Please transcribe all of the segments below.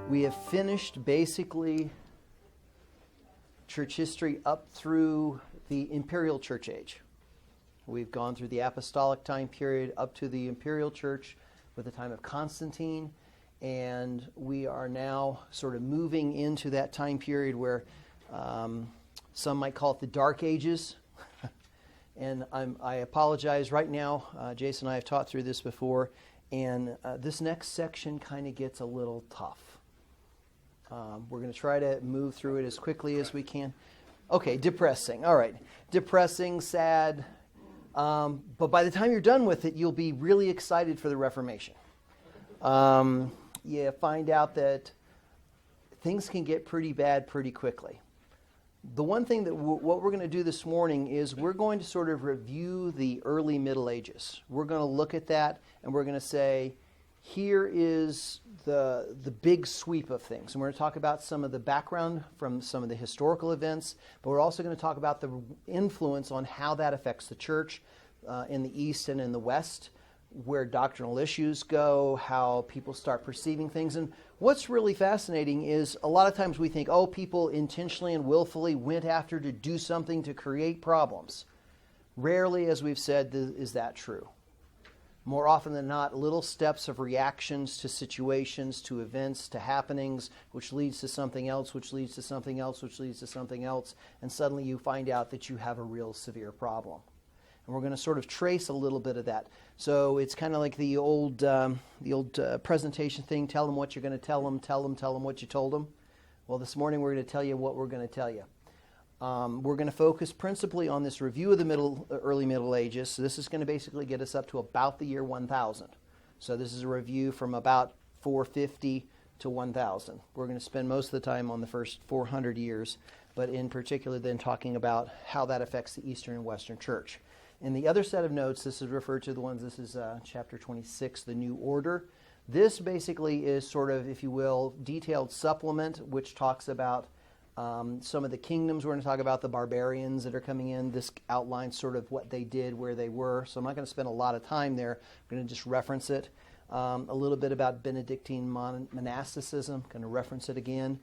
We have finished basically church history up through the imperial church age. We've gone through the apostolic time period up to the imperial church with the time of Constantine, and we are now sort of moving into that time period where some might call it the Dark Ages. And I apologize right now. Jason and I have taught through this before, and this next section kind of gets a little tough. We're going to try to move through it as quickly as we can. Okay, depressing. All right. Depressing, sad. But by the time you're done with it, you'll be really excited for the Reformation. You find out that things can get pretty bad pretty quickly. The one thing that what we're going to do this morning is we're going to sort of review the early Middle Ages. We're going to look at that, and we're going to say, here is the big sweep of things. And we're going to talk about some of the background from some of the historical events, but we're also going to talk about the influence on how that affects the church in the East and in the West, where doctrinal issues go, how people start perceiving things. And what's really fascinating is a lot of times we think, oh, people intentionally and willfully went after to do something to create problems. Rarely, as we've said, is that true. More often than not, little steps of reactions to situations, to events, to happenings, which leads to something else, which leads to something else, which leads to something else, and suddenly you find out that you have a real severe problem. And we're going to sort of trace a little bit of that. So it's kind of like the old presentation thing, tell them what you're going to tell them what you told them. Well, this morning we're going to tell you what we're going to tell you. We're going to focus principally on this review of the early Middle Ages. So this is going to basically get us up to about the year 1000. So this is a review from about 450 to 1000. We're going to spend most of the time on the first 400 years, but in particular then talking about how that affects the Eastern and Western Church. In the other set of notes, this is referred to this is chapter 26, the New Order. This basically is sort of, if you will, detailed supplement, which talks about some of the kingdoms. We're going to talk about the barbarians that are coming in. This outlines sort of what they did, where they were. So I'm not going to spend a lot of time there. I'm going to just reference it. A little bit about Benedictine monasticism. Going to reference it again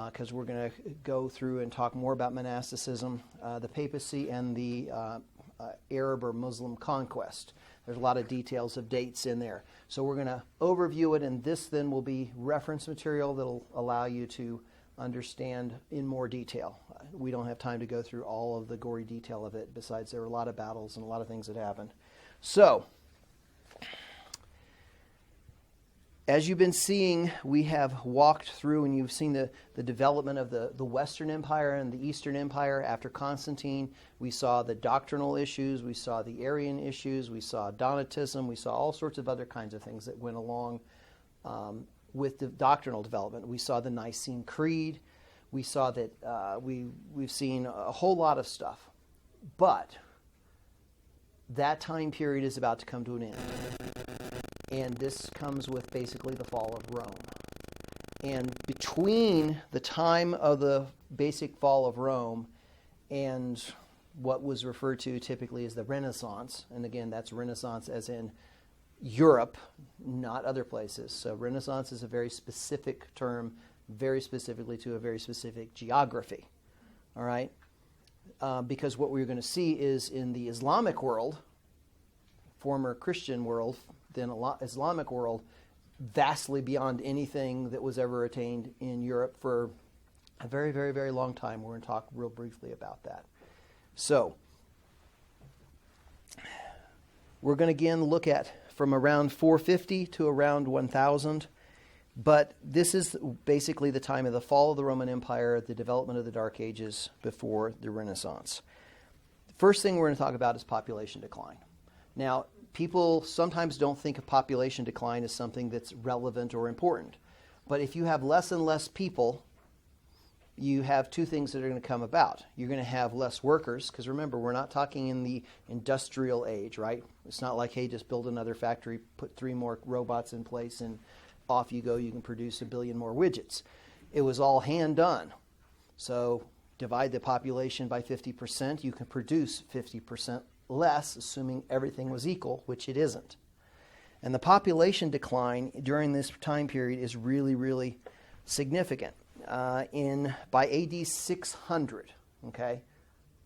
because we're going to go through and talk more about monasticism, the papacy, and the Arab or Muslim conquest. There's a lot of details of dates in there. So we're going to overview it, and this then will be reference material that will allow you to understand in more detail. We don't have time to go through all of the gory detail of it. Besides, there were a lot of battles and a lot of things that happened. So, as you've been seeing, we have walked through and you've seen the development of the Western Empire and the Eastern Empire after Constantine. We saw the doctrinal issues, we saw the Arian issues, we saw Donatism, we saw all sorts of other kinds of things that went along with the doctrinal development. We saw the Nicene Creed. We saw that we've seen a whole lot of stuff. But that time period is about to come to an end. And this comes with basically the fall of Rome. And between the time of the basic fall of Rome and what was referred to typically as the Renaissance, and again, that's Renaissance as in Europe, not other places. So Renaissance is a very specific term, very specifically to a very specific geography. All right? Because what we're going to see is in the Islamic world, former Christian world, then Islamic world, vastly beyond anything that was ever attained in Europe for a very, very, very long time. We're going to talk real briefly about that. So, we're going to again look at from around 450 to around 1000. But this is basically the time of the fall of the Roman Empire, the development of the Dark Ages before the Renaissance. The first thing we're going to talk about is population decline. Now, people sometimes don't think of population decline as something that's relevant or important. But if you have less and less people, you have two things that are going to come about. You're going to have less workers, because remember, we're not talking in the industrial age, right? It's not like, hey, just build another factory, put 3 more robots in place, and off you go, you can produce 1 billion more widgets. It was all hand done. So divide the population by 50%, you can produce 50% less, assuming everything was equal, which it isn't. And the population decline during this time period is really, really significant. By AD 600, okay,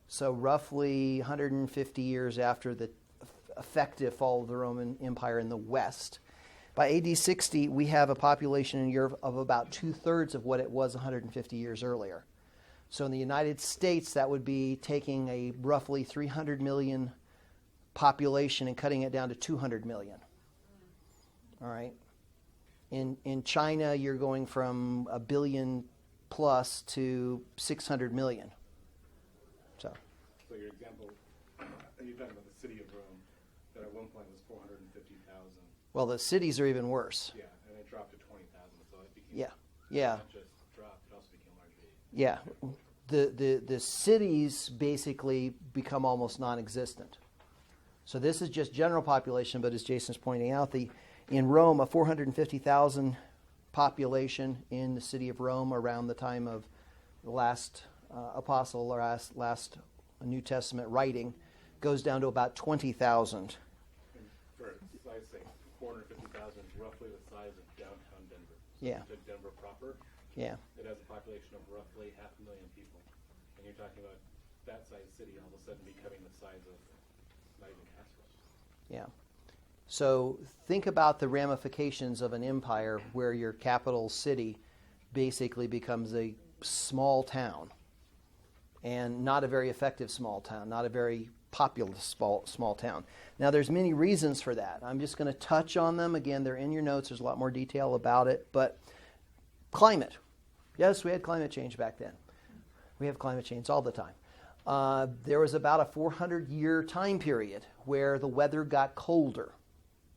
so roughly 150 years after the effective fall of the Roman Empire in the West, by AD 60, we have a population in Europe of about 2/3 of what it was 150 years earlier. So in the United States, that would be taking a roughly 300 million population and cutting it down to 200 million. All right. In China, you're going from 1 billion plus to 600 million. So your example, you're talking about the city of Rome, that at one point was 450,000. Well, the cities are even worse. Yeah, and it dropped to 20,000, so it became not just dropped, it also became largely. Yeah, the cities basically become almost non-existent. So this is just general population, but as Jason's pointing out, in Rome, a 450,000 population in the city of Rome around the time of the last apostle or last New Testament writing goes down to about 20,000. For size sake, 450,000 is roughly the size of downtown Denver. So Yeah. if you took Denver proper, Yeah. it has a population of roughly 500,000 people. And you're talking about that size city all of a sudden becoming the size of not even Casper. Yeah. So think about the ramifications of an empire where your capital city basically becomes a small town, and not a very effective small town, not a very populous small town. Now, there's many reasons for that. I'm just going to touch on them. Again, they're in your notes. There's a lot more detail about it. But climate. Yes, we had climate change back then. We have climate change all the time. There was about a 400-year time period where the weather got colder.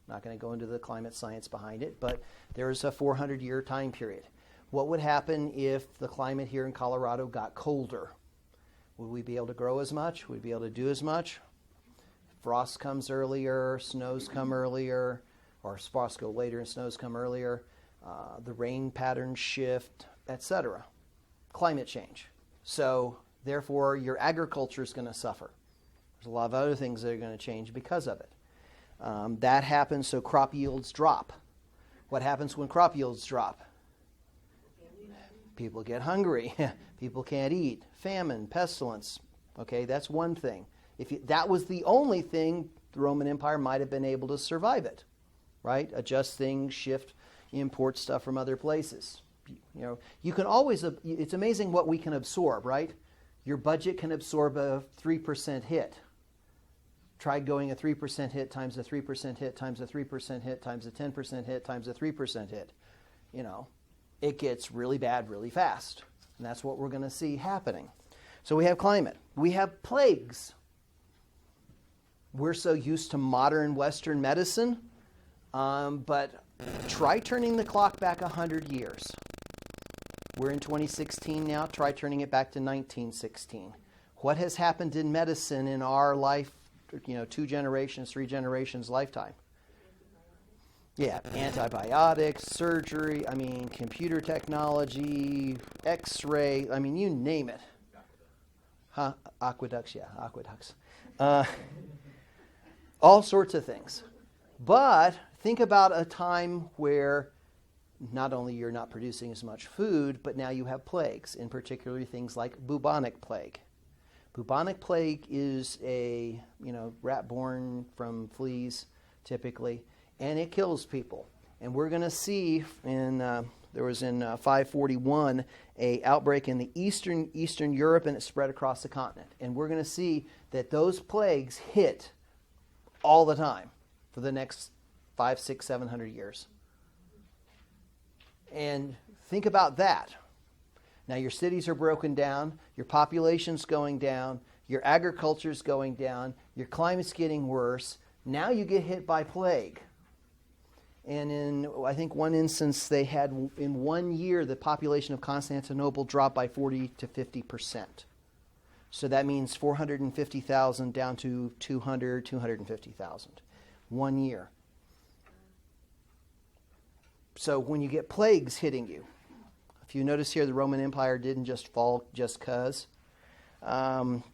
Not going to go into the climate science behind it, but there was a 400-year time period. What would happen if the climate here in Colorado got colder? Would we be able to grow as much? Would we be able to do as much? Frost comes earlier, snows come earlier, or frosts go later and snows come earlier. The rain patterns shift, etc. Climate change. So, therefore, your agriculture is going to suffer. There's a lot of other things that are going to change because of it. That happens, so crop yields drop. What happens when crop yields drop? People get hungry. People can't eat. Famine, pestilence. Okay, that's one thing. That was the only thing, the Roman Empire might have been able to survive it, right? Adjust things, shift, import stuff from other places. You can always. It's amazing what we can absorb, right? Your budget can absorb a 3% hit. Try going a 3% hit times a 3% hit times a 3% hit times a 10% hit times a 3% hit. It gets really bad really fast. And that's what we're going to see happening. So we have climate. We have plagues. We're so used to modern Western medicine, but try turning the clock back 100 years. We're in 2016 now. Try turning it back to 1916. What has happened in medicine in our life, 2 generations, 3 generations lifetime? Yeah, antibiotics, surgery, computer technology, X-ray, you name it. Huh? Aqueducts, yeah, aqueducts. All sorts of things. But think about a time where not only you're not producing as much food, but now you have plagues, in particular things like bubonic plague. Bubonic plague is a rat born from fleas, typically, and it kills people. And we're going to see there was in 541 a outbreak in the Eastern Europe, and it spread across the continent. And we're going to see that those plagues hit all the time for the next 500, 600, 700 years. And think about that. Now your cities are broken down, your population's going down, your agriculture's going down, your climate's getting worse. Now you get hit by plague. And in, I think, one instance, they had, in 1 year, the population of Constantinople dropped by 40 to 50%. So that means 450,000 down to 250,000. 1 year. So when you get plagues hitting you, if you notice here, the Roman Empire didn't just fall just because.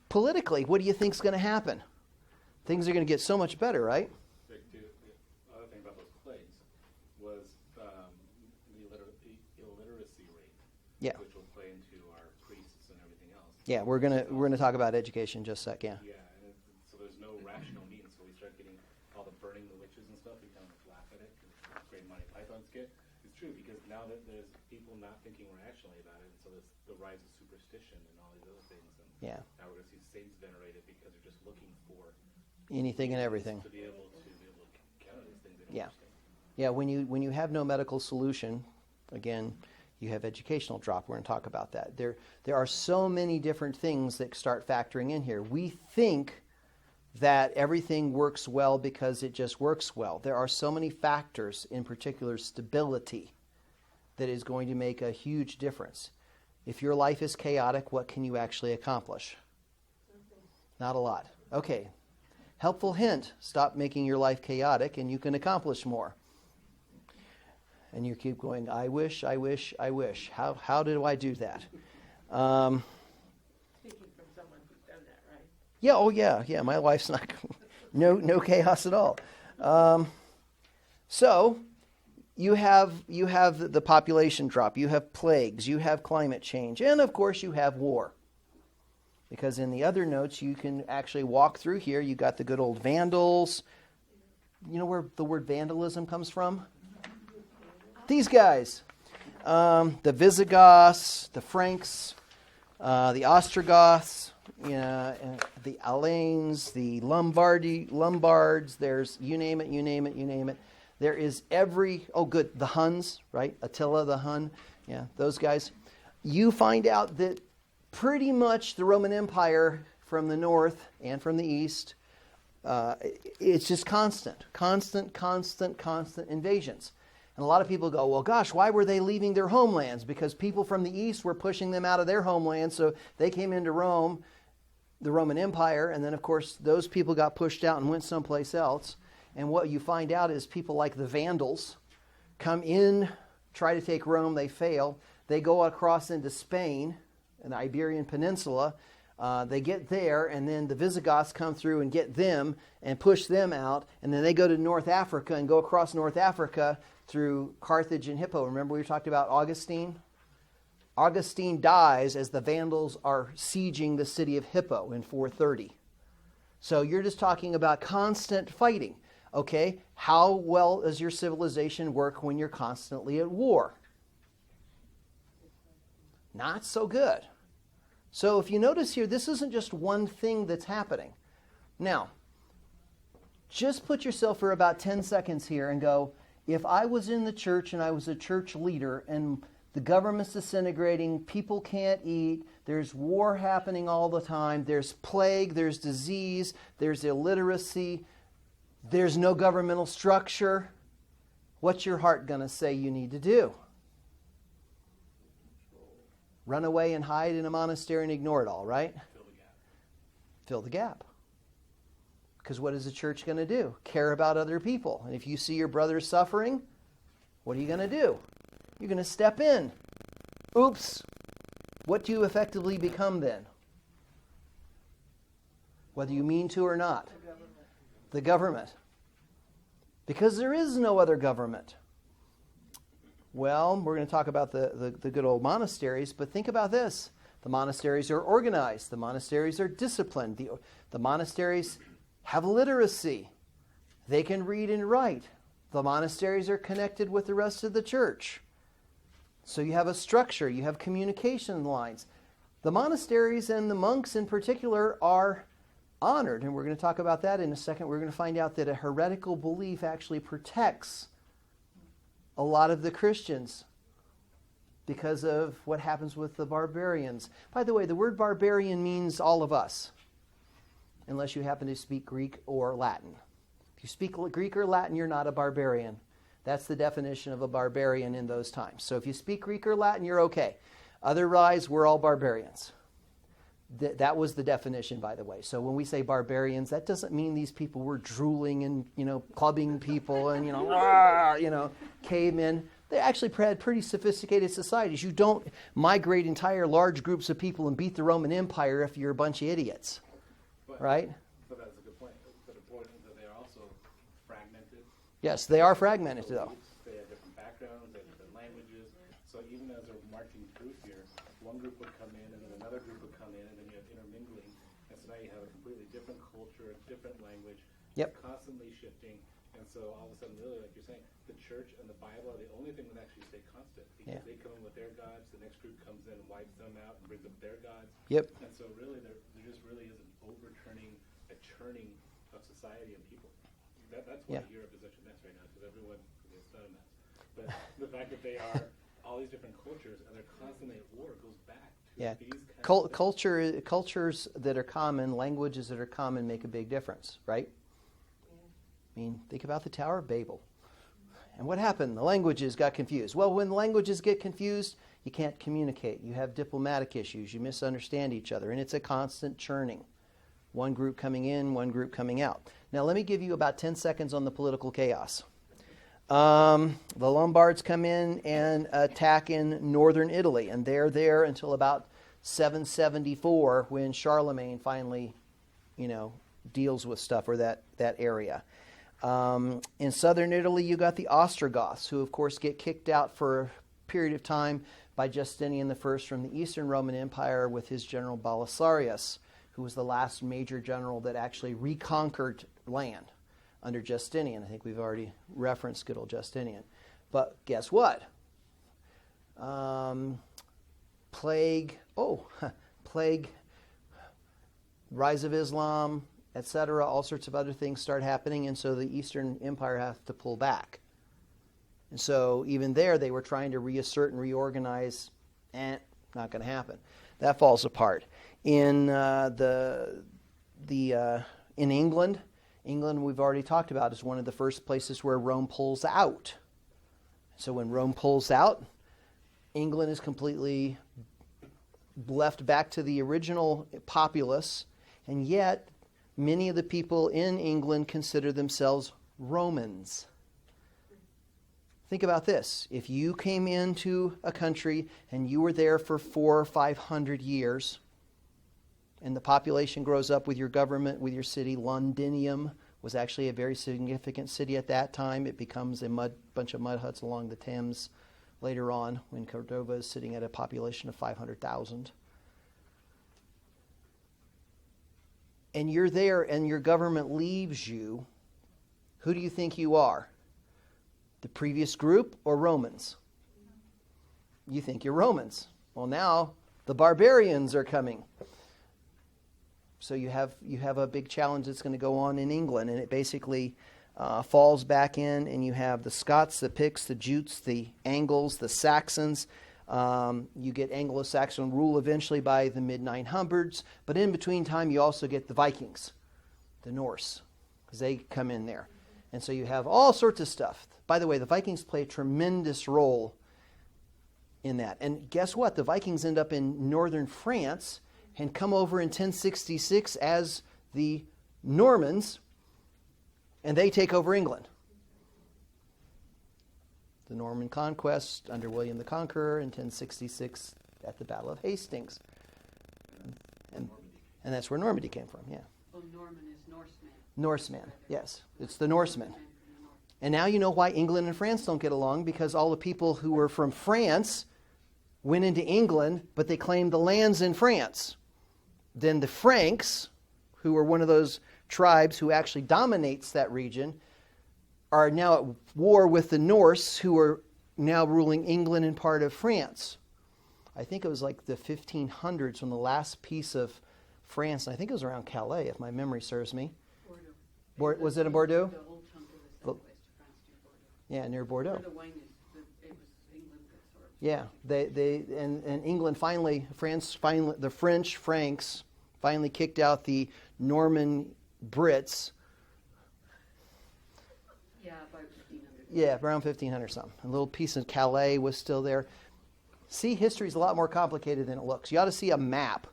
Politically, what do you think is going to happen? Things are going to get so much better, right? The other thing about those was the illiteracy rate, Yeah. which will play into our priests and everything else. Yeah, we're gonna talk about education in just a sec. Yeah. Yeah, and so there's no rational means. So we start getting all the burning the witches and stuff. We kind of laugh at it. Great Monty Python skit. It's true because now that there's people not thinking rationally about it, and so there's the rise of superstition and all these other things. And Yeah. now we're going to see saints venerated because they're just looking for Anything and everything. to be able to counter these things. They don't Yeah. understand. Yeah, when you have no medical solution, again, you have educational drop. We're going to talk about that. There are so many different things that start factoring in here. We think that everything works well because it just works well. There are so many factors, in particular stability, that is going to make a huge difference. If your life is chaotic, what can you actually accomplish? Not a lot. Okay. Helpful hint, stop making your life chaotic and you can accomplish more. And you keep going, I wish, I wish, I wish. How do I do that? Speaking from someone who's done that, right? Yeah, oh yeah. My life's not, no chaos at all. So, you have the population drop, you have plagues, you have climate change, and of course you have war. Because in the other notes, you can actually walk through here. You got the good old Vandals. You know where the word vandalism comes from? These guys. The Visigoths, the Franks, the Ostrogoths, the Alains, the Lombards. There's you name it. There is the Huns, right? Attila the Hun. Yeah, those guys. You find out that pretty much the Roman Empire from the north and from the east, it's just constant invasions. And a lot of people go, well, gosh, why were they leaving their homelands? Because people from the east were pushing them out of their homeland, so they came into Rome, the Roman Empire, and then, of course, those people got pushed out and went someplace else. And what you find out is people like the Vandals come in, try to take Rome, they fail. They go across into Spain, an Iberian Peninsula. They get there, and then the Visigoths come through and get them and push them out. And then they go to North Africa and go across North Africa through Carthage and Hippo. Remember we talked about Augustine? Augustine dies as the Vandals are sieging the city of Hippo in 430. So you're just talking about constant fighting. Okay, how well does your civilization work when you're constantly at war? Not so good. So if you notice here, this isn't just one thing that's happening. Now, just put yourself for about 10 seconds here and go, if I was in the church and I was a church leader and the government's disintegrating, people can't eat, there's war happening all the time, there's plague, there's disease, there's illiteracy, there's no governmental structure, what's your heart going to say you need to do? Run away and hide in a monastery and ignore it all, right? Fill the gap. Fill the gap. Because what is the church going to do? Care about other people. And if you see your brother suffering, what are you going to do? You're going to step in. Oops. What do you effectively become then? Whether you mean to or not. The government. Because there is no other government. Well, we're going to talk about the good old monasteries, but think about this. The monasteries are organized. The monasteries are disciplined. The monasteries have literacy. They can read and write. The monasteries are connected with the rest of the church. So you have a structure. You have communication lines. The monasteries and the monks in particular are honored, and we're going to talk about that in a second. We're going to find out that a heretical belief actually protects a lot of the Christians because of what happens with the barbarians. By the way, the word barbarian means all of us, unless you happen to speak Greek or Latin. If you speak Greek or Latin, you're not a barbarian. That's the definition of a barbarian in those times. So if you speak Greek or Latin, you're okay. Otherwise, we're all barbarians. That was the definition, by the way. So when we say barbarians, that doesn't mean these people were drooling and, clubbing people and, cavemen. They actually had pretty sophisticated societies. You don't migrate entire large groups of people and beat the Roman Empire if you're a bunch of idiots, right? But that's a good point. But the point is that they are also fragmented. Yes, they are fragmented, though. They have different backgrounds, they have different languages. So even as they're marching through here, one group would come in, and then another group would come in, and then you have intermingling. And so now you have a completely different culture, a different language, constantly shifting. And so all of a sudden, really, like you're saying, the church and the Bible are the only thing that actually stay constant, because they come in with their gods, the next group comes in and wipes them out and brings up their gods. And so really, there just really is an overturning, a churning of society and people. That's why Europe is such a mess right now, because everyone, it's not a mess. But the fact that they are all these different cultures and they're constantly at war goes back to these kinds of cultures that are common, languages that are common make a big difference, right? I mean, think about the Tower of Babel. And what happened? The languages got confused. Well, when the languages get confused, you can't communicate. You have diplomatic issues. You misunderstand each other. And it's a constant churning. One group coming in, one group coming out. Now, let me give you about 10 seconds on the political chaos. The Lombards come in and attack in northern Italy. And they're there until about 774, when Charlemagne finally, deals with stuff, or that area. In southern Italy, you got the Ostrogoths, who of course get kicked out for a period of time by Justinian I from the Eastern Roman Empire with his general Belisarius, who was the last major general that actually reconquered land under Justinian. I think we've already referenced good old Justinian. But guess what? Plague, rise of Islam, etc., all sorts of other things start happening, and so the Eastern Empire has to pull back. And so even there, they were trying to reassert and reorganize, and not going to happen. That falls apart. In in England, we've already talked about, is one of the first places where Rome pulls out. So when Rome pulls out, England is completely left back to the original populace, and yet many of the people in England consider themselves Romans. Think about this. If you came into a country and you were there for 400 or 500 years, and the population grows up with your government, with your city, Londinium was actually a very significant city at that time. It becomes a bunch of mud huts along the Thames later on, when Cordova is sitting at a population of 500,000. And you're there and your government leaves you, who do you think you are? The previous group or Romans? You think you're Romans. Well, now the barbarians are coming. So you have a big challenge that's going to go on in England, and it basically falls back in, and you have the Scots, the Picts, the Jutes, the Angles, the Saxons. You get Anglo-Saxon rule eventually by the mid-900s, but in between time you also get the Vikings, the Norse, because they come in there. And so you have all sorts of stuff. By the way, the Vikings play a tremendous role in that. And guess what? The Vikings end up in northern France and come over in 1066 as the Normans, and they take over England. The Norman conquest under William the Conqueror in 1066 at the Battle of Hastings. And that's where Normandy came from, yeah. Well, Norman is Norseman. Norseman, yes. It's the Norsemen. And now you know why England and France don't get along, because all the people who were from France went into England, but they claimed the lands in France. Then the Franks, who were one of those tribes who actually dominates that region, are now at war with the Norse, who are now ruling England and part of France. I think it was like the 1500s when the last piece of France, and I think it was around Calais, if my memory serves me. Bordeaux. Was it in Bordeaux? The whole chunk of the southwest of France near Bordeaux. Yeah, near Bordeaux. Where the wine is, it was England that sort of. Yeah, and England finally, the French Franks finally kicked out the Norman Brits. Yeah, about 1500. Yeah, around 1500 something. A little piece of Calais was still there. See, history's a lot more complicated than it looks. You ought to see a map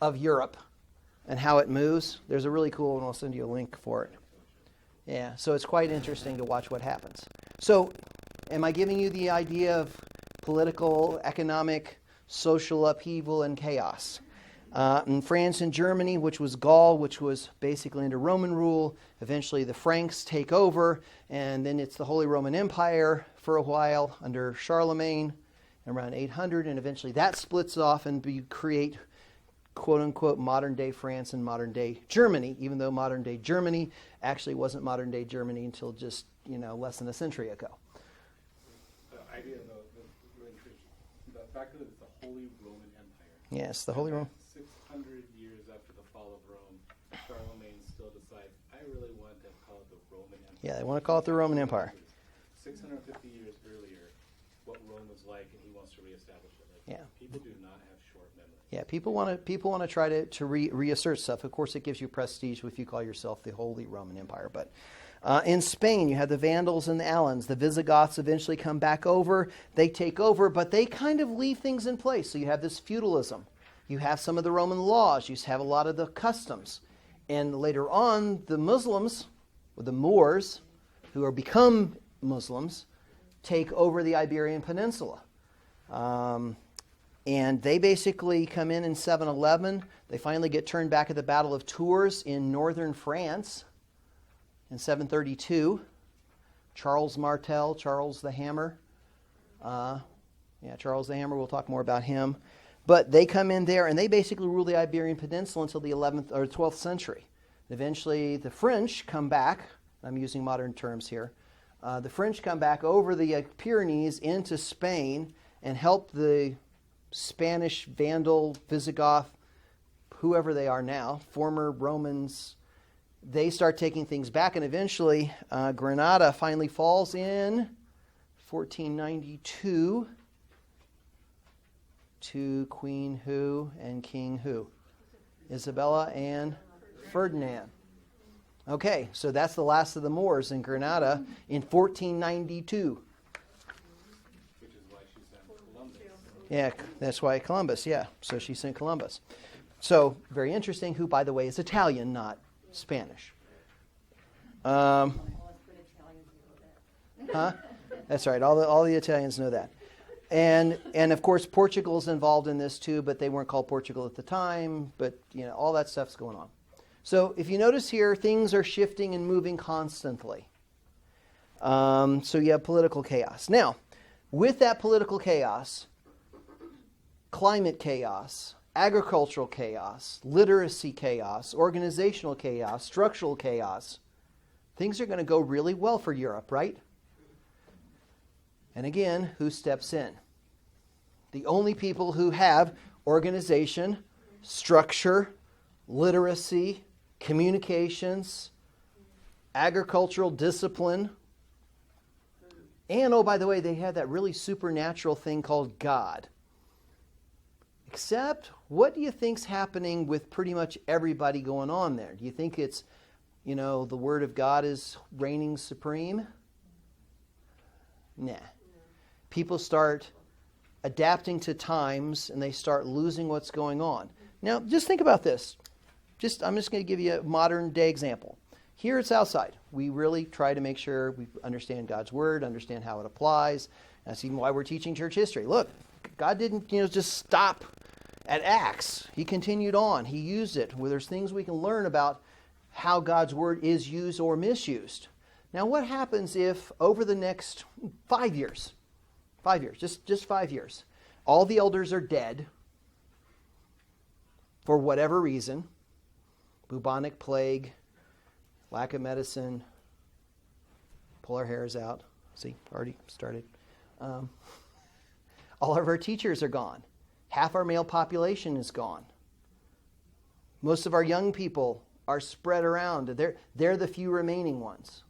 of Europe and how it moves. There's a really cool one. I'll send you a link for it. Yeah, so it's quite interesting to watch what happens. So, am I giving you the idea of political, economic, social upheaval and chaos? In France and Germany, which was Gaul, which was basically under Roman rule, eventually the Franks take over, and then it's the Holy Roman Empire for a while under Charlemagne around 800, and eventually that splits off and you create quote-unquote modern-day France and modern-day Germany, even though modern-day Germany actually wasn't modern-day Germany until just, less than a century ago. The idea of the fact that it's the Holy Roman Empire. Yes, the Holy Roman. 600 years after the fall of Rome, Charlemagne still decides, I really want to call it the Roman Empire. Yeah, they want to call it the Roman Empire. 650 years earlier, what Rome was like, and he wants to reestablish it. People do not have short memory. Yeah, people want to try to reassert stuff. Of course, it gives you prestige if you call yourself the Holy Roman Empire. But in Spain, you have the Vandals and the Alans. The Visigoths eventually come back over. They take over, but they kind of leave things in place. So you have this feudalism. You have some of the Roman laws. You have a lot of the customs. And later on, the Muslims, or the Moors, who are become Muslims, take over the Iberian Peninsula. And they basically come in 711. They finally get turned back at the Battle of Tours in northern France in 732. Charles Martel, Charles the Hammer. Charles the Hammer, we'll talk more about him. But they come in there and they basically rule the Iberian Peninsula until the 11th or 12th century. Eventually the French come back. I'm using modern terms here. The French come back over the Pyrenees into Spain and help the Spanish, Vandal, Visigoth, whoever they are now, former Romans. They start taking things back, and eventually Granada finally falls in 1492 to Queen who and King who? Isabella and Ferdinand. Okay, so that's the last of the Moors in Granada in 1492. Which is why she sent Columbus. Yeah, that's why Columbus, yeah. So she sent Columbus. So, very interesting, who, by the way, is Italian, not Spanish. Huh? That's right, all the Italians know that. And of course, Portugal's involved in this too, but they weren't called Portugal at the time. But, all that stuff's going on. So if you notice here, things are shifting and moving constantly. So you have political chaos. Now, with that political chaos, climate chaos, agricultural chaos, literacy chaos, organizational chaos, structural chaos, things are going to go really well for Europe, right? And again, who steps in? The only people who have organization, structure, literacy, communications, agricultural discipline, and, oh, by the way, they have that really supernatural thing called God. Except, what do you think's happening with pretty much everybody going on there? Do you think it's, the Word of God is reigning supreme? Nah. People start adapting to times and they start losing what's going on. Now, just think about this. I'm just going to give you a modern day example. Here at Southside, we really try to make sure we understand God's Word, understand how it applies. That's even why we're teaching church history. Look, God didn't just stop at Acts. He continued on. He used it. Well, there's things we can learn about how God's Word is used or misused. Now, what happens if over the next 5 years, just 5 years, all the elders are dead for whatever reason, bubonic plague, lack of medicine, pull our hairs out. See, already started. All of our teachers are gone. Half our male population is gone. Most of our young people are spread around. They're the few remaining ones.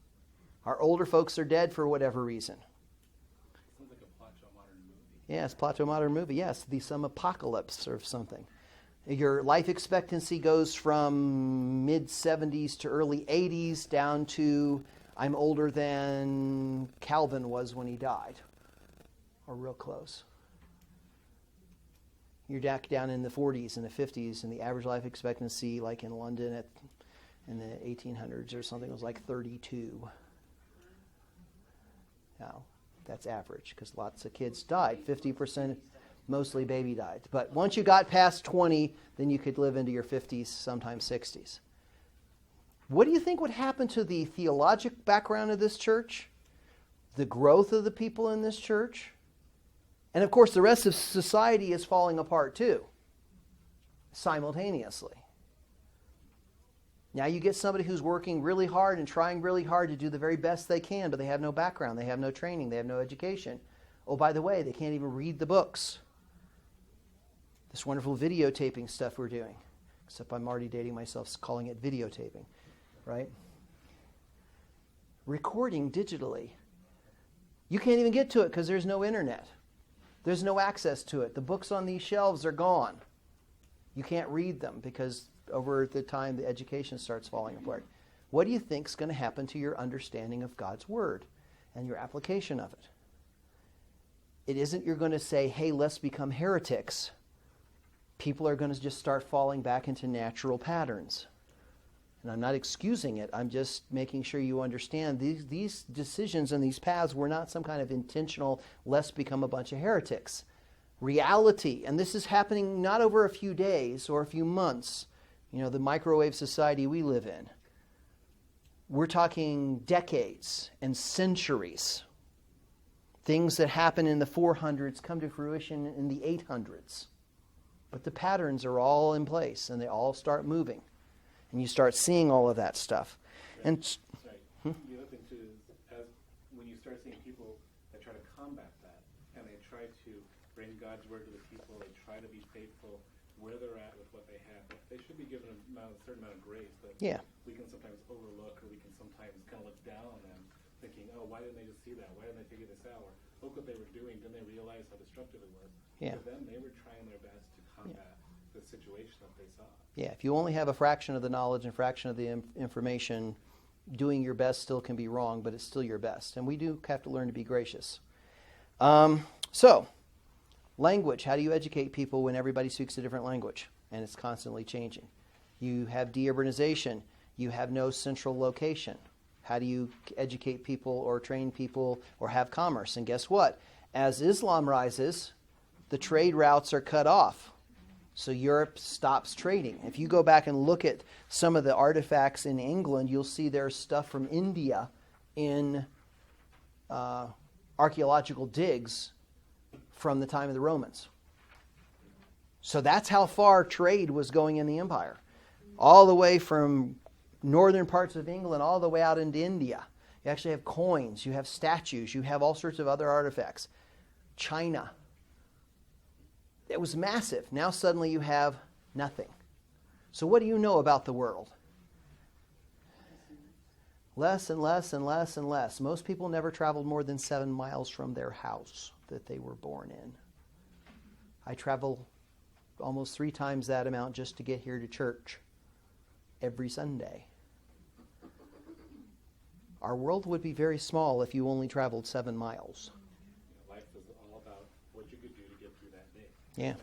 Our older folks are dead for whatever reason. Sounds like a plot to a modern movie. Yes, plot to a modern movie. Yes, some apocalypse or something. Your life expectancy goes from mid-70s to early 80s down to I'm older than Calvin was when he died. Or real close. You're back down in the 40s and the 50s, and the average life expectancy, like in London in the 1800s or something, was like 32. Now, that's average, because lots of kids died. 50%, mostly baby died. But once you got past 20, then you could live into your 50s, sometimes 60s. What do you think would happen to the theologic background of this church the growth of the people in this church. And of course, the rest of society is falling apart too, simultaneously. Now you get somebody who's working really hard and trying really hard to do the very best they can, but they have no background, they have no training, they have no education. Oh, by the way, they can't even read the books. This wonderful videotaping stuff we're doing. Except I'm already dating myself calling it videotaping, right? Recording digitally. You can't even get to it because there's no internet. There's no access to it. The books on these shelves are gone. You can't read them because over the time the education starts falling apart. What do you think is going to happen to your understanding of God's Word and your application of it? It isn't you're going to say, hey, let's become heretics. People are going to just start falling back into natural patterns. And I'm not excusing it. I'm just making sure you understand these decisions and these paths were not some kind of intentional, let's become a bunch of heretics. Reality, and this is happening not over a few days or a few months, the microwave society we live in. We're talking decades and centuries. Things that happen in the 400s come to fruition in the 800s. But the patterns are all in place, and they all start moving. And you start seeing all of that stuff. And the other thing, too, is when you start seeing people that try to combat that, and they try to bring God's Word to the people, they try to be faithful where they're at with what they have, but they should be given a certain amount of grace that we can sometimes overlook, or we can sometimes kind of look down on them, thinking, oh, why didn't they just see that? Why didn't they figure this out? Or look what they were doing. Didn't they realize how destructive it was? Yeah. For them, they were trying their best to combat the situation that they saw. Yeah, if you only have a fraction of the knowledge and fraction of the information, doing your best still can be wrong, but it's still your best. And we do have to learn to be gracious. So, language. How do you educate people when everybody speaks a different language and it's constantly changing? You have deurbanization. You have no central location. How do you educate people or train people or have commerce? And guess what? As Islam rises, the trade routes are cut off. So Europe stops trading. If you go back and look at some of the artifacts in England, you'll see there's stuff from India in archaeological digs from the time of the Romans. So that's how far trade was going in the empire. All the way from northern parts of England all the way out into India. You actually have coins, you have statues, you have all sorts of other artifacts. China. It was massive. Now suddenly you have nothing. So what do you know about the world? Less and less and less and less. Most people never traveled more than 7 miles from their house that they were born in. I travel almost 3 times that amount just to get here to church every Sunday. Our world would be very small if you only traveled 7 miles. Life is all about what you could do to get through that day. Yeah. And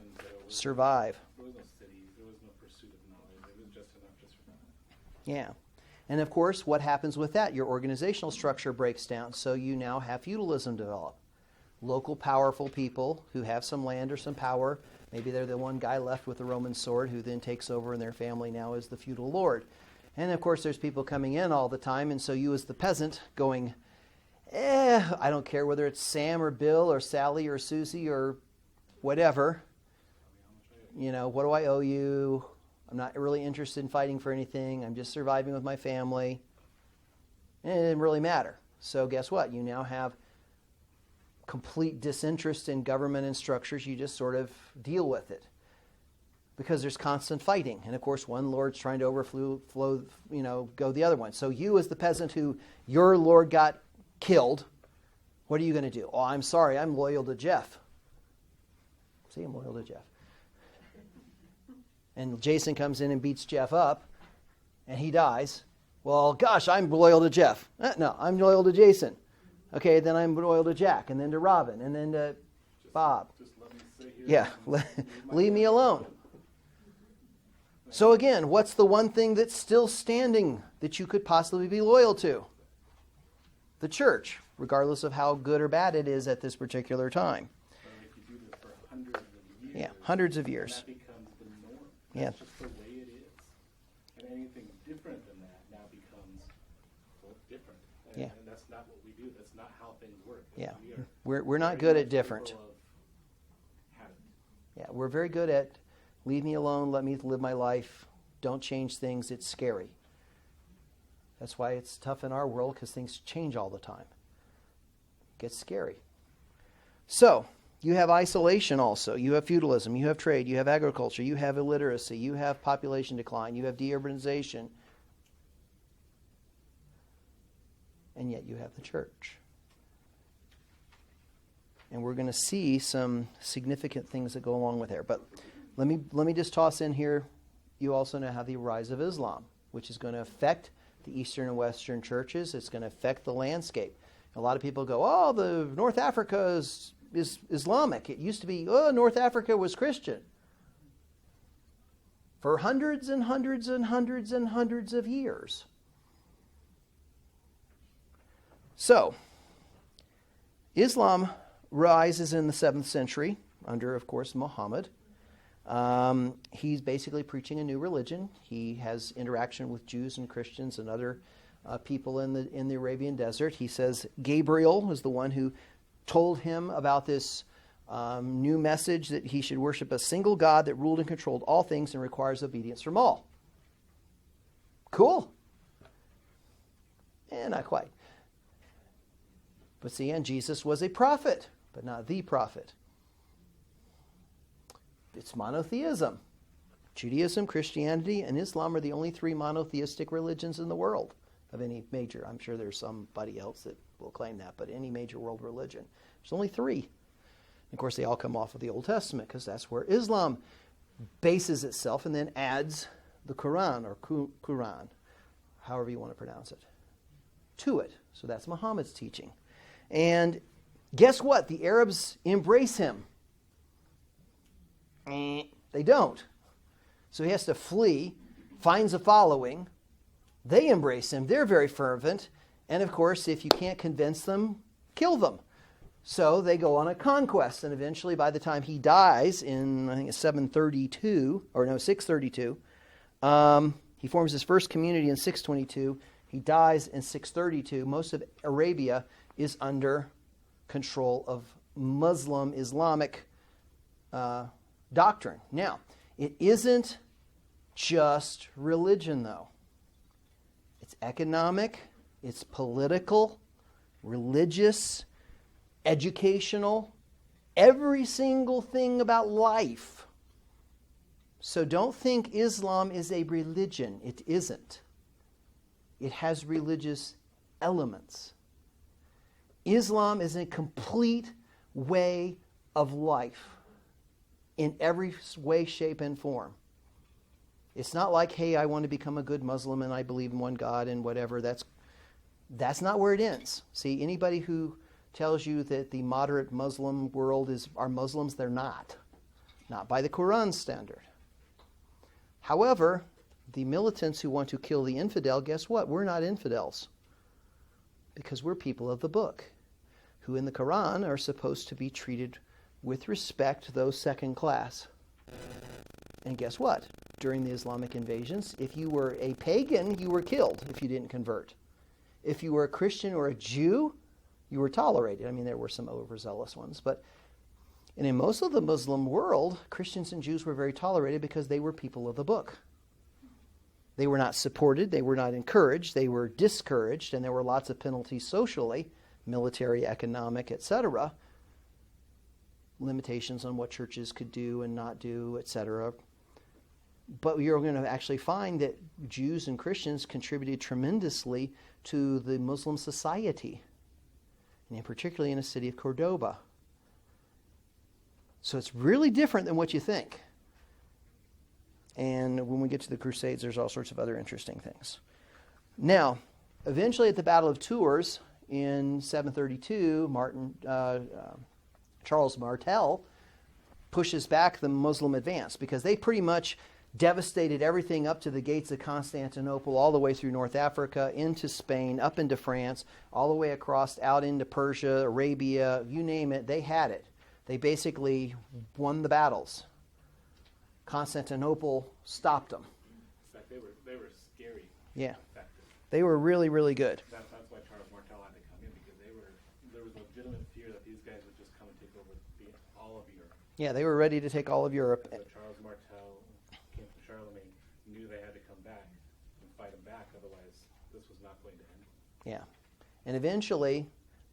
survive. There was no cities. There was no pursuit of knowledge. It was just enough to survive. Yeah. And of course, what happens with that? Your organizational structure breaks down, so you now have feudalism develop. Local powerful people who have some land or some power. Maybe they're the one guy left with the Roman sword who then takes over and their family now is the feudal lord. And of course, there's people coming in all the time, and so you as the peasant going, I don't care whether it's Sam or Bill or Sally or Susie or whatever. What do I owe you? I'm not really interested in fighting for anything. I'm just surviving with my family. And it didn't really matter. So guess what? You now have complete disinterest in government and structures. You just sort of deal with it. Because there's constant fighting. And of course, one lord's trying to go the other one. So you as the peasant who your lord got killed, what are you going to do? Oh, I'm sorry, I'm loyal to Jeff. See, I'm loyal to Jeff. And Jason comes in and beats Jeff up, and he dies. Well, gosh, I'm loyal to Jeff. No, I'm loyal to Jason. Okay, then I'm loyal to Jack, and then to Robin, and then to Bob. Just let me sit here. Yeah, leave me alone. So again, what's the one thing that's still standing that you could possibly be loyal to? The church, regardless of how good or bad it is at this particular time. But if you do this for hundreds of years, Yeah, hundreds of years. that becomes the norm. Yeah. That's just the way it is. And anything different than that now becomes different. And, Yeah. and that's not what we do. That's not how things work. Yeah. We are We're not very good much at different. people of habit. Yeah, we're very good at leave me alone, let me live my life, don't change things, it's scary. That's why it's tough in our world, because things change all the time. It gets scary. So, you have isolation also. You have feudalism, you have trade, you have agriculture, you have illiteracy, you have population decline, you have deurbanization. And yet you have the church. And we're going to see some significant things that go along with there. But let me just toss in here, you also now have the rise of Islam, which is going to affect the Eastern and Western churches. It's going to affect the landscape. A lot of people go, oh, the North Africa is Islamic. It used to be, oh, North Africa was Christian. For hundreds and hundreds and hundreds and hundreds of years. So, Islam rises in the 7th century under, of course, Muhammad. He's basically preaching a new religion. He has interaction with Jews and Christians and other people in the Arabian desert. He says Gabriel was the one who told him about this new message that he should worship a single God that ruled and controlled all things and requires obedience from all. Cool. Not quite. But see, and Jesus was a prophet, but not the prophet. It's monotheism. Judaism, Christianity, and Islam are the only 3 monotheistic religions in the world of any major. I'm sure there's somebody else that will claim that, but any major world religion. There's only 3. Of course, they all come off of the Old Testament because that's where Islam bases itself and then adds the Quran or Quran, however you want to pronounce it, to it. So that's Muhammad's teaching. And guess what? The Arabs embrace him. They don't. So he has to flee, finds a following. They embrace him. They're very fervent. And of course, if you can't convince them, kill them. So they go on a conquest. And eventually, by the time he dies in, I think it's 632, he forms his first community in 622. He dies in 632. Most of Arabia is under control of Muslim Islamic doctrine. Now, it isn't just religion, though. It's economic, it's political, religious, educational, every single thing about life. So don't think Islam is a religion. It isn't. It has religious elements. Islam is a complete way of life in every way, shape, and form. It's not like, hey, I want to become a good Muslim and I believe in one God and whatever. That's not where it ends. See, anybody who tells you that the moderate Muslim world are Muslims, they're not. Not by the Quran standard. However, the militants who want to kill the infidel, guess what? We're not infidels. Because we're people of the book, who in the Quran are supposed to be treated with respect to those second class. And guess what? During the Islamic invasions, if you were a pagan, you were killed if you didn't convert. If you were a Christian or a Jew, you were tolerated. I mean, there were some overzealous ones, and in most of the Muslim world, Christians and Jews were very tolerated because they were people of the book. They were not supported, they were not encouraged, they were discouraged, and there were lots of penalties socially, military, economic, etc., limitations on what churches could do and not do, etc. But you're going to actually find that Jews and Christians contributed tremendously to the Muslim society, and particularly in the city of Cordoba. So it's really different than what you think. And when we get to the Crusades, there's all sorts of other interesting things. Now, eventually at the Battle of Tours in 732, Charles Martel pushes back the Muslim advance because they pretty much devastated everything up to the gates of Constantinople, all the way through North Africa, into Spain, up into France, all the way across, out into Persia, Arabia, you name it, they had it. They basically won the battles. Constantinople stopped them. In fact, they were scary. Yeah. Effective. They were really, really good. That's why Charles Martel had to come in, because they take over all of Europe. Yeah, they were ready to take all of Europe. So Charles Martel came from Charlemagne, knew they had to come back and fight him back, otherwise this was not going to end. Yeah. And eventually,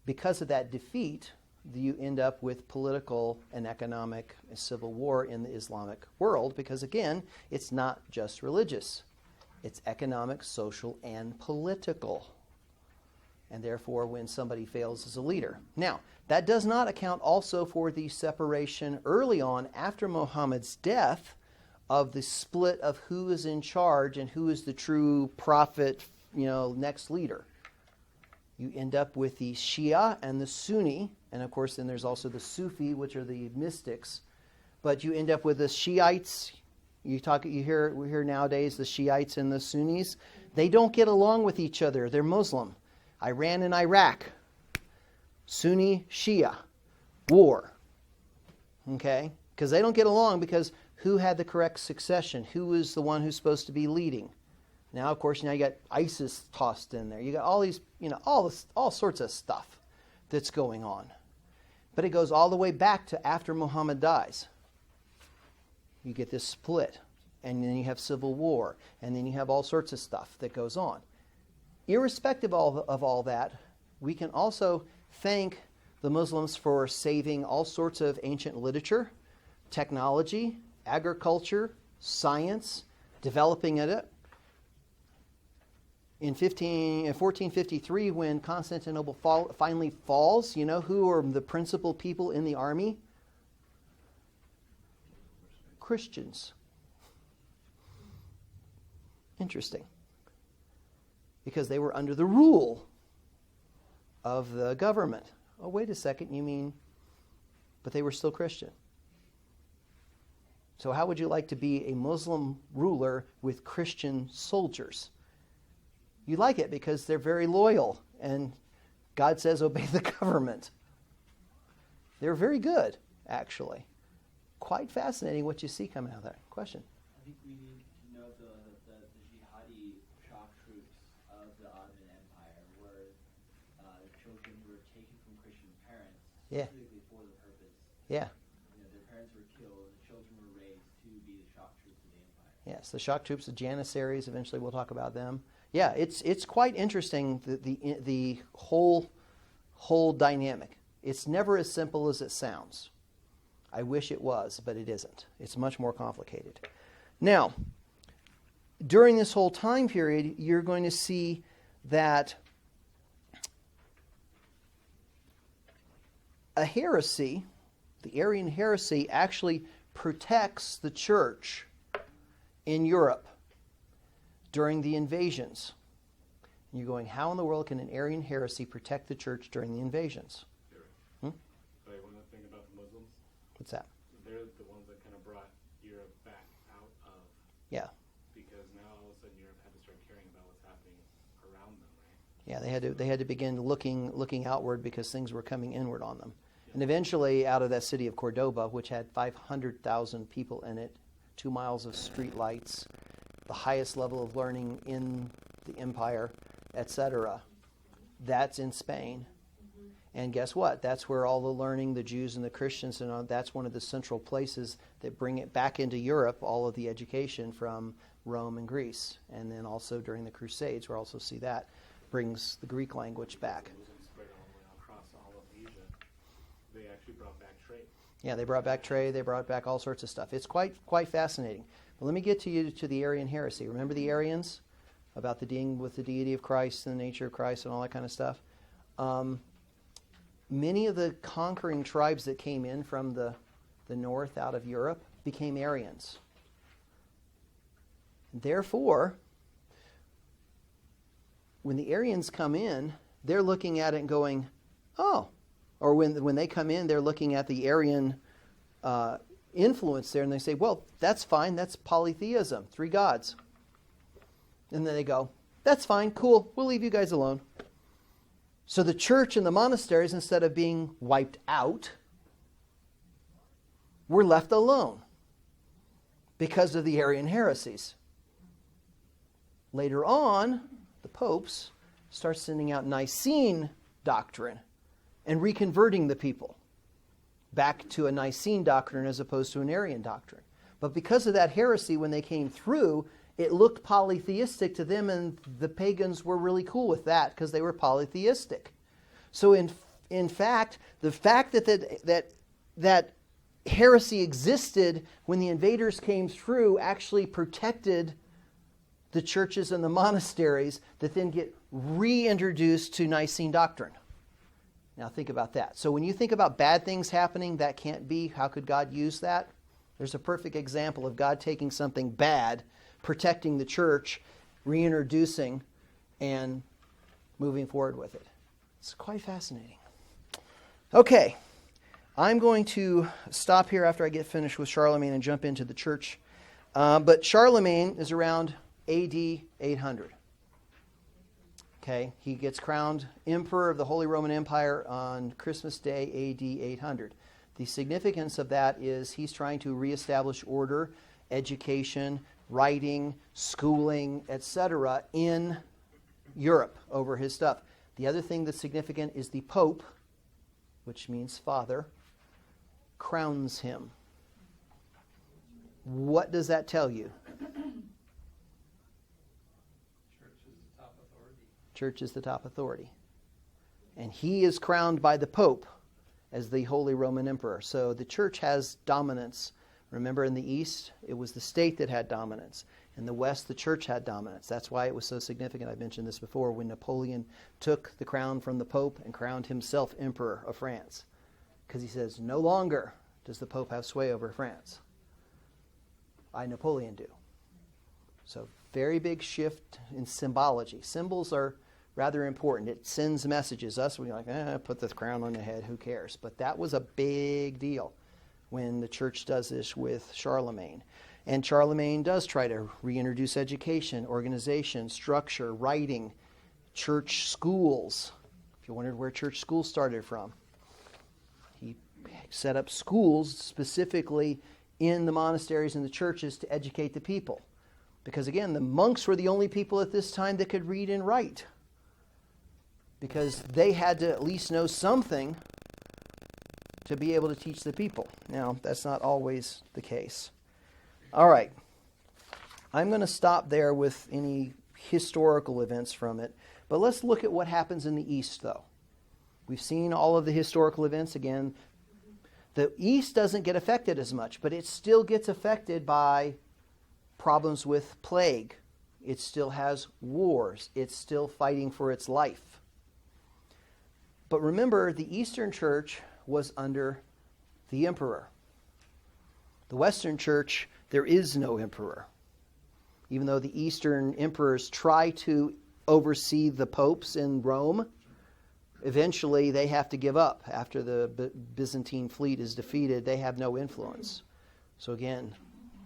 because of that defeat, you end up with political and economic civil war in the Islamic world because, again, it's not just religious. It's economic, social, and political. And therefore, when somebody fails as a leader. Now, that does not account also for the separation early on after Muhammad's death of the split of who is in charge and who is the true prophet, next leader. You end up with the Shia and the Sunni, and of course then there's also the Sufi, which are the mystics. But you end up with the Shiites. We hear nowadays the Shiites and the Sunnis. They don't get along with each other. They're Muslim. Iran and Iraq, Sunni, Shia, war. Okay? Because they don't get along because who had the correct succession? Who was the one who's supposed to be leading? Now, of course, you got ISIS tossed in there. You got all these, all sorts of stuff that's going on. But it goes all the way back to after Muhammad dies. You get this split, and then you have civil war, and then you have all sorts of stuff that goes on. Irrespective of all that, we can also thank the Muslims for saving all sorts of ancient literature, technology, agriculture, science, developing it. In 1453, when Constantinople finally falls, who are the principal people in the army? Christians. Interesting. Because they were under the rule of the government. Oh, wait a second, you mean, but they were still Christian. So how would you like to be a Muslim ruler with Christian soldiers? You like it because they're very loyal, and God says obey the government. They're very good, actually. Quite fascinating what you see coming out of that. Question? I think we need to know the jihadi shock troops of the Ottoman Empire were children who were taken from Christian parents specifically for the purpose. Yeah. Their parents were killed, and the children were raised to be the shock troops of the empire. Yes, the shock troops, the Janissaries, eventually we'll talk about them. Yeah, it's quite interesting, the whole dynamic. It's never as simple as it sounds. I wish it was, but it isn't. It's much more complicated. Now, during this whole time period, you're going to see that a heresy, the Arian heresy, actually protects the church in Europe during the invasions. And you're going, how in the world can an Arian heresy protect the church during the invasions? But one thing about the Muslims. What's that? They're the ones that kind of brought Europe back out of. Yeah. Because now all of a sudden Europe had to start caring about what's happening around them, right? Yeah, they had to begin looking outward because things were coming inward on them. And eventually, out of that city of Cordoba, which had 500,000 people in it, 2 miles of street lights, the highest level of learning in the empire, etc., that's in Spain. And guess what? That's where all the learning, the Jews and the Christians, and all, that's one of the central places that bring it back into Europe, all of the education from Rome and Greece. And then also during the Crusades, we also see that brings the Greek language back. The Muslims spread all the way across all of Asia. They actually brought back trade. Yeah, they brought back trade, they brought back all sorts of stuff. It's quite fascinating. But let me get to the Arian heresy. Remember the Arians? About the being with the deity of Christ and the nature of Christ and all that kind of stuff? Many of the conquering tribes that came in from the north out of Europe became Arians. Therefore, when the Arians come in, they're looking at it and going, oh. Or when they come in, they're looking at the Arian influence there, and they say, well, that's fine, that's polytheism, 3 gods. And then they go, that's fine, cool, we'll leave you guys alone. So the church and the monasteries, instead of being wiped out, were left alone because of the Arian heresies. Later on, the popes start sending out Nicene doctrine and reconverting the people. back to a Nicene doctrine as opposed to an Arian doctrine. But because of that heresy, when they came through, it looked polytheistic to them, and the pagans were really cool with that because they were polytheistic. So in fact, the fact that heresy existed when the invaders came through actually protected the churches and the monasteries that then get reintroduced to Nicene doctrine. Now think about that. So when you think about bad things happening, that can't be. How could God use that? There's a perfect example of God taking something bad, protecting the church, reintroducing, and moving forward with it. It's quite fascinating. Okay, I'm going to stop here after I get finished with Charlemagne and jump into the church. But Charlemagne is around AD 800. Okay, he gets crowned Emperor of the Holy Roman Empire on Christmas Day, AD 800. The significance of that is he's trying to reestablish order, education, writing, schooling, etc. in Europe over his stuff. The other thing that's significant is the Pope, which means father, crowns him. What does that tell you? Church is the top authority. And he is crowned by the Pope as the Holy Roman Emperor. So the church has dominance. Remember, in the East, it was the state that had dominance. In the West, the church had dominance. That's why it was so significant. I mentioned this before, when Napoleon took the crown from the Pope and crowned himself Emperor of France. Because he says, no longer does the Pope have sway over France. I, Napoleon, do. So very big shift in symbology. Symbols are rather important. It sends messages. Us, we're like, put the crown on the head, who cares? But that was a big deal when the church does this with Charlemagne. And Charlemagne does try to reintroduce education, organization, structure, writing, church schools. If you wondered where church schools started from, he set up schools specifically in the monasteries and the churches to educate the people. Because again, the monks were the only people at this time that could read and write. Because they had to at least know something to be able to teach the people. Now, that's not always the case. All right. I'm going to stop there with any historical events from it. But let's look at what happens in the East, though. We've seen all of the historical events again. The East doesn't get affected as much, but it still gets affected by problems with plague. It still has wars. It's still fighting for its life. But remember, the Eastern Church was under the emperor. The Western Church, there is no emperor. Even though the Eastern emperors try to oversee the popes in Rome, eventually they have to give up. After the Byzantine fleet is defeated, they have no influence. So again,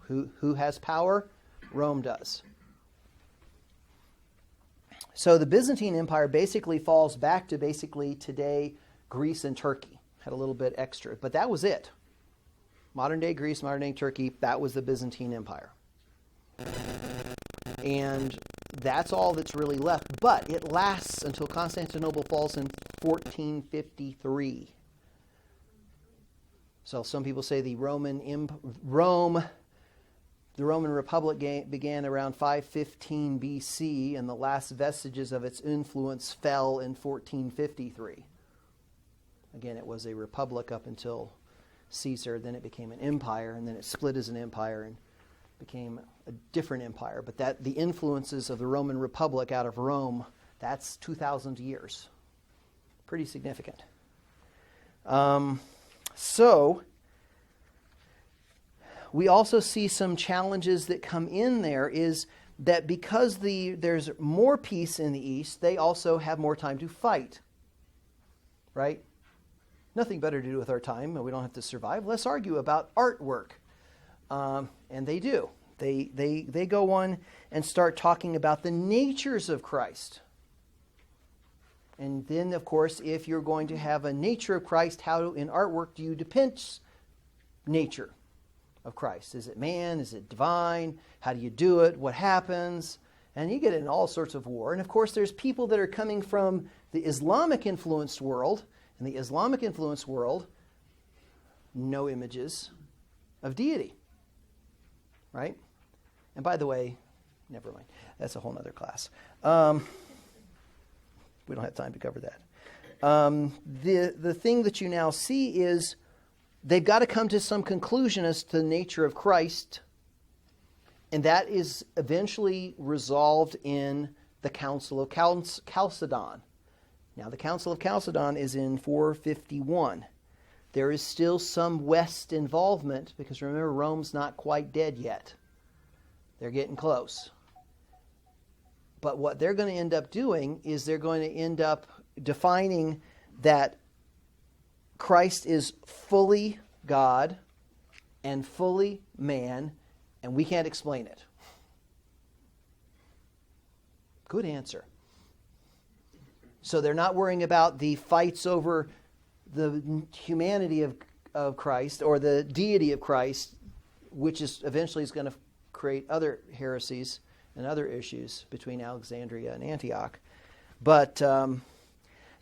who has power? Rome does. So the Byzantine Empire basically falls back to basically today Greece and Turkey. Had a little bit extra, but that was it. Modern day Greece, modern day Turkey, that was the Byzantine Empire. And that's all that's really left. But it lasts until Constantinople falls in 1453. So some people say the Roman Republic began around 515 BC, and the last vestiges of its influence fell in 1453. Again, it was a republic up until Caesar, then it became an empire, and then it split as an empire and became a different empire. But that the influences of the Roman Republic out of Rome, that's 2,000 years. Pretty significant. So we also see some challenges that come in there is that because there's more peace in the East, they also have more time to fight. Right? Nothing better to do with our time. We don't have to survive. Let's argue about artwork. And they do. They go on and start talking about the natures of Christ. And then, of course, if you're going to have a nature of Christ, how in artwork do you depict nature of Christ? Is it man? Is it divine? How do you do it? What happens? And you get in all sorts of war. And of course, there's people that are coming from the Islamic influenced world. In the Islamic influenced world, no images of deity. Right? And by the way, never mind. That's a whole other class. We don't have time to cover that. The thing that you now see is they've got to come to some conclusion as to the nature of Christ, and that is eventually resolved in the Council of Chalcedon. Now, the Council of Chalcedon is in 451. There is still some West involvement, because remember, Rome's not quite dead yet. They're getting close. But what they're going to end up doing is they're going to end up defining that Christ is fully God and fully man, and we can't explain it. Good answer. So they're not worrying about the fights over the humanity of Christ or the deity of Christ, which is eventually is going to create other heresies and other issues between Alexandria and Antioch. But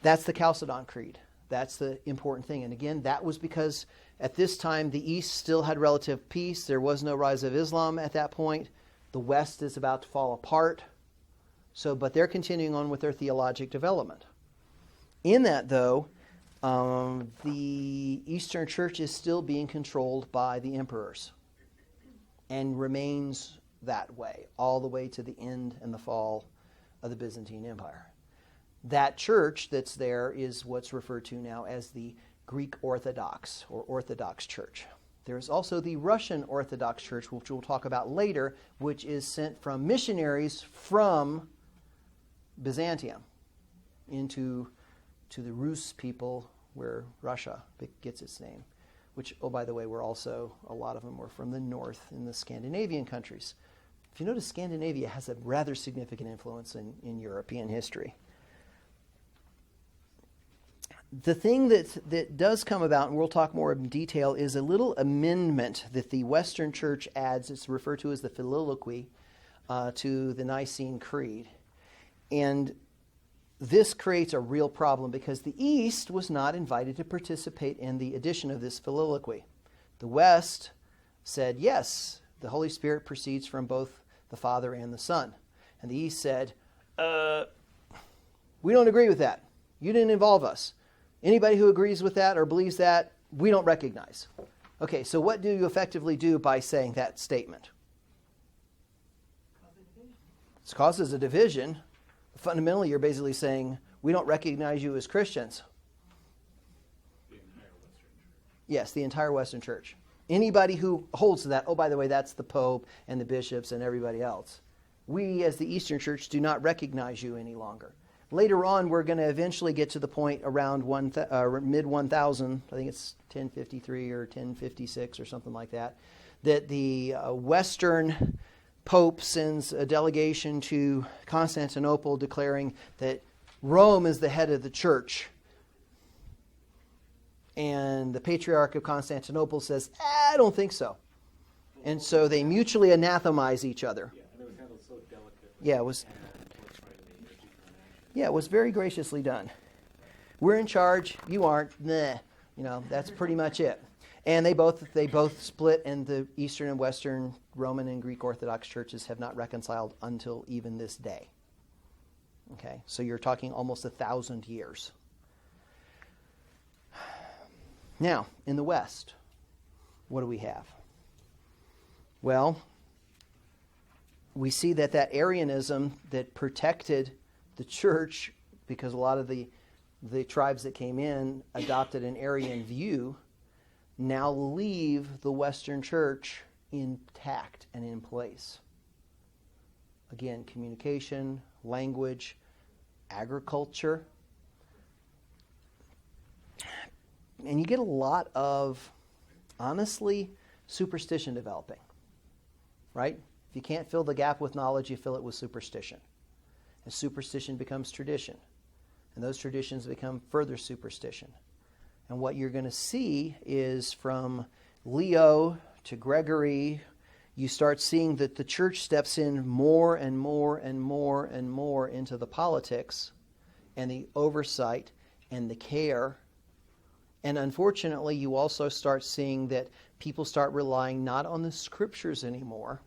that's the Chalcedon Creed. That's the important thing. And again, that was because at this time the East still had relative peace. There was no rise of Islam at that point. The West is about to fall apart. But they're continuing on with their theologic development. In that, though, the Eastern Church is still being controlled by the emperors and remains that way all the way to the end and the fall of the Byzantine Empire. That church that's there is what's referred to now as the Greek Orthodox or Orthodox Church. There's also the Russian Orthodox Church, which we'll talk about later, which is sent from missionaries from Byzantium to the Rus people, where Russia gets its name, which, oh, by the way, a lot of them were from the north in the Scandinavian countries. If you notice, Scandinavia has a rather significant influence in European history. The thing that does come about, and we'll talk more in detail, is a little amendment that the Western Church adds. It's referred to as the Filioque to the Nicene Creed. And this creates a real problem because the East was not invited to participate in the addition of this Filioque. The West said, yes, the Holy Spirit proceeds from both the Father and the Son. And the East said, we don't agree with that. You didn't involve us. Anybody who agrees with that or believes that, we don't recognize. Okay, so what do you effectively do by saying that statement? It causes a division. Fundamentally, you're basically saying, we don't recognize you as Christians. The entire Western Church. Yes, the entire Western Church. Anybody who holds to that, oh, by the way, that's the Pope and the bishops and everybody else. We, as the Eastern Church, do not recognize you any longer. Later on, we're going to eventually get to the point around mid-1000, I think it's 1053 or 1056 or something like that, that the Western Pope sends a delegation to Constantinople declaring that Rome is the head of the church. And the Patriarch of Constantinople says, I don't think so. And so they mutually anathemize each other. Yeah, and it was handled so delicately. Yeah, it was very graciously done. We're in charge, you aren't. Nah. That's pretty much it. And they both split, and the Eastern and Western Roman and Greek Orthodox churches have not reconciled until even this day. Okay, so you're talking almost 1,000 years. Now, in the West, what do we have? Well, we see that Arianism that protected the church, because a lot of the tribes that came in adopted an Arian view, now leave the Western Church intact and in place. Again, communication, language, agriculture. And you get a lot of, honestly, superstition developing, right? If you can't fill the gap with knowledge, you fill it with superstition. And superstition becomes tradition. And those traditions become further superstition. And what you're going to see is from Leo to Gregory, you start seeing that the church steps in more and more and more and more into the politics and the oversight and the care And unfortunately, you also start seeing that people start relying not on the scriptures anymore,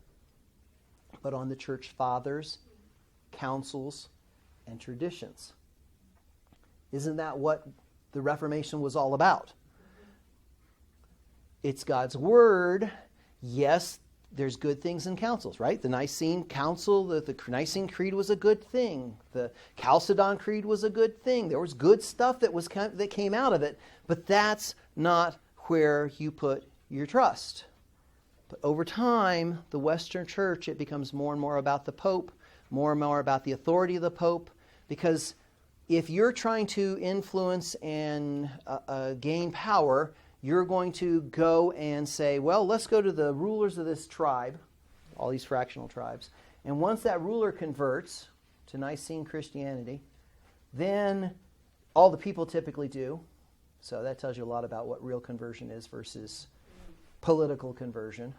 but on the church fathers, councils, and traditions. Isn't that what the Reformation was all about? It's God's Word. Yes, there's good things in councils, right? The Nicene Council, the Nicene Creed was a good thing. The Chalcedon Creed was a good thing. There was good stuff that came out of it, but that's not where you put your trust. But over time, the Western Church, it becomes more and more about the Pope, more and more about the authority of the Pope, because if you're trying to influence and gain power, you're going to go and say, well, let's go to the rulers of this tribe, all these fractional tribes, and once that ruler converts to Nicene Christianity, then all the people typically do. So that tells you a lot about what real conversion is versus political conversion.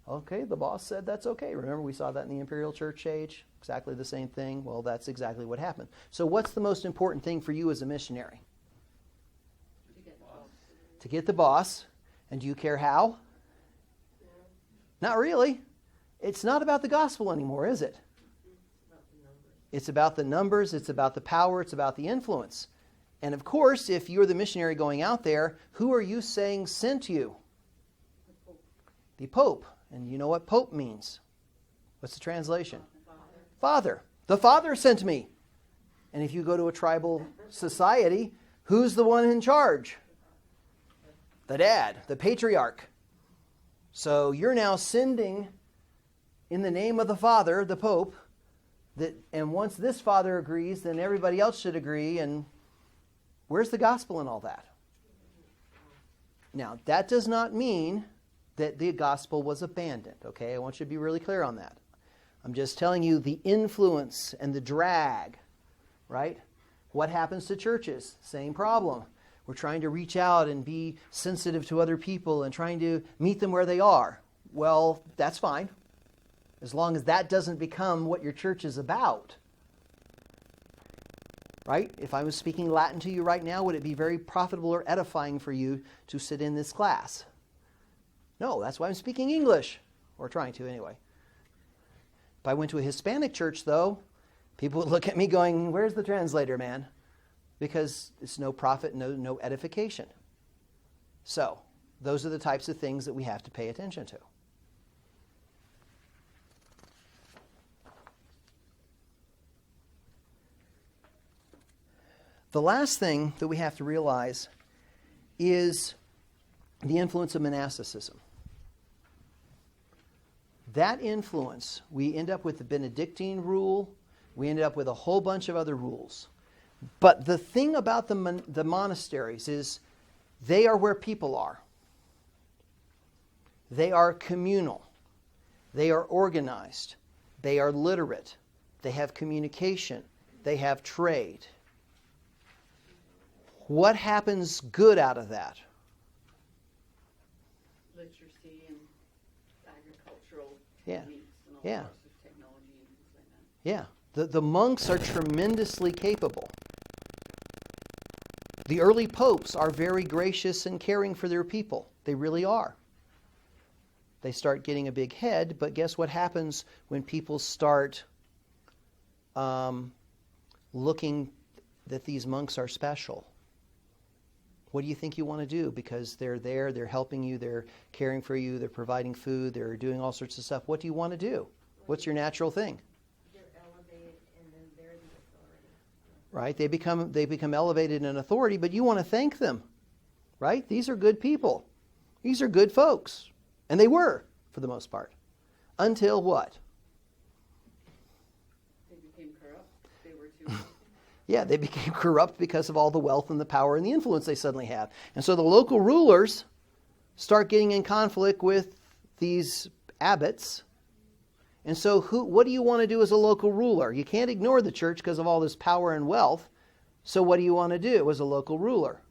Okay, the boss said that's okay. Remember, we saw that in the Imperial Church age? Exactly the same thing. Well, that's exactly what happened. So what's the most important thing for you as a missionary? To get the boss. And do you care how? Not really. It's not about the gospel anymore, is it? It's about the numbers, it's about the power, it's about the influence. And of course, if you're the missionary going out there, who are you saying sent you? The Pope. And you know what Pope means? What's the translation? Father. The Father sent me. And if you go to a tribal society, who's the one in charge? The dad, the patriarch. So you're now sending in the name of the Father, the Pope, and once this father agrees, then everybody else should agree, and where's the gospel in all that? Now, that does not mean that the gospel was abandoned, okay? I want you to be really clear on that. I'm just telling you the influence and the drag, right? What happens to churches? Same problem. We're trying to reach out and be sensitive to other people and trying to meet them where they are. Well, that's fine, as long as that doesn't become what your church is about. Right? If I was speaking Latin to you right now, would it be very profitable or edifying for you to sit in this class? No, that's why I'm speaking English, or trying to anyway. If I went to a Hispanic church, though, people would look at me going, where's the translator, man? Because it's no profit, no edification. So, those are the types of things that we have to pay attention to. The last thing that we have to realize is the influence of monasticism. That influence, we end up with the Benedictine rule, we end up with a whole bunch of other rules. But the thing about the monasteries is they are where people are. They are communal. They are organized. They are literate. They have communication. They have trade. What happens good out of that? Literacy and agricultural Yeah. techniques and all Yeah. sorts of technology and things like that. Yeah. The monks are tremendously capable. The early popes are very gracious and caring for their people. They really are. They start getting a big head, but guess what happens when people start looking that these monks are special? What do you think you want to do? Because they're there, they're helping you, they're caring for you, they're providing food, they're doing all sorts of stuff. What do you want to do? What's your natural thing? They're elevated and then they're the authority. Right? They become elevated in authority, but you want to thank them. Right? These are good people. These are good folks. And they were, for the most part. Until what? They became corrupt. They were too. Yeah, they became corrupt because of all the wealth and the power and the influence they suddenly have. And so the local rulers start getting in conflict with these abbots. And so what do you want to do as a local ruler? You can't ignore the church because of all this power and wealth. So what do you want to do as a local ruler?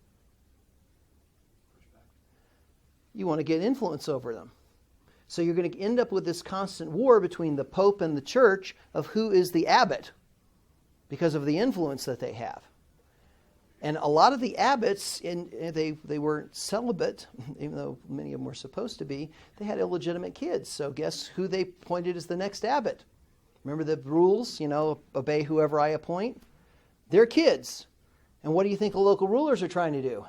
You want to get influence over them. So you're going to end up with this constant war between the Pope and the church of who is the abbot because of the influence that they have. And a lot of the abbots, they weren't celibate, even though many of them were supposed to be. They had illegitimate kids. So guess who they appointed as the next abbot? Remember the rules, obey whoever I appoint? They're kids. And what do you think the local rulers are trying to do?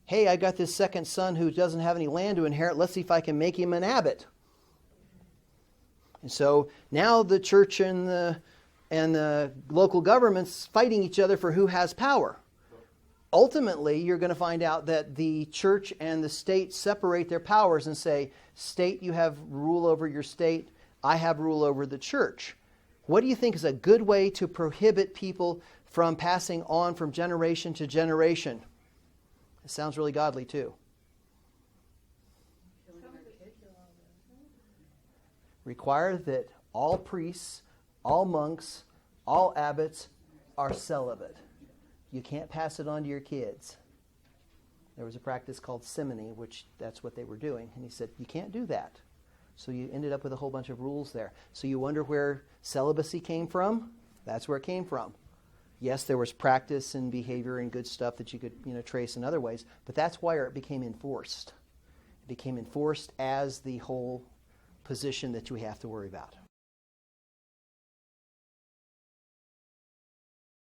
Hey, I got this second son who doesn't have any land to inherit. Let's see if I can make him an abbot. And so now the church and the local government's fighting each other for who has power. Ultimately, you're going to find out that the church and the state separate their powers and say, state, you have rule over your state. I have rule over the church. What do you think is a good way to prohibit people from passing on from generation to generation? It sounds really godly too. Require that all priests, all monks, all abbots are celibate. You can't pass it on to your kids. There was a practice called seminary, which that's what they were doing. And he said, you can't do that. So you ended up with a whole bunch of rules there. So you wonder where celibacy came from? That's where it came from. Yes, there was practice and behavior and good stuff that you could trace in other ways, but that's why it became enforced. It became enforced as the whole position that we have to worry about.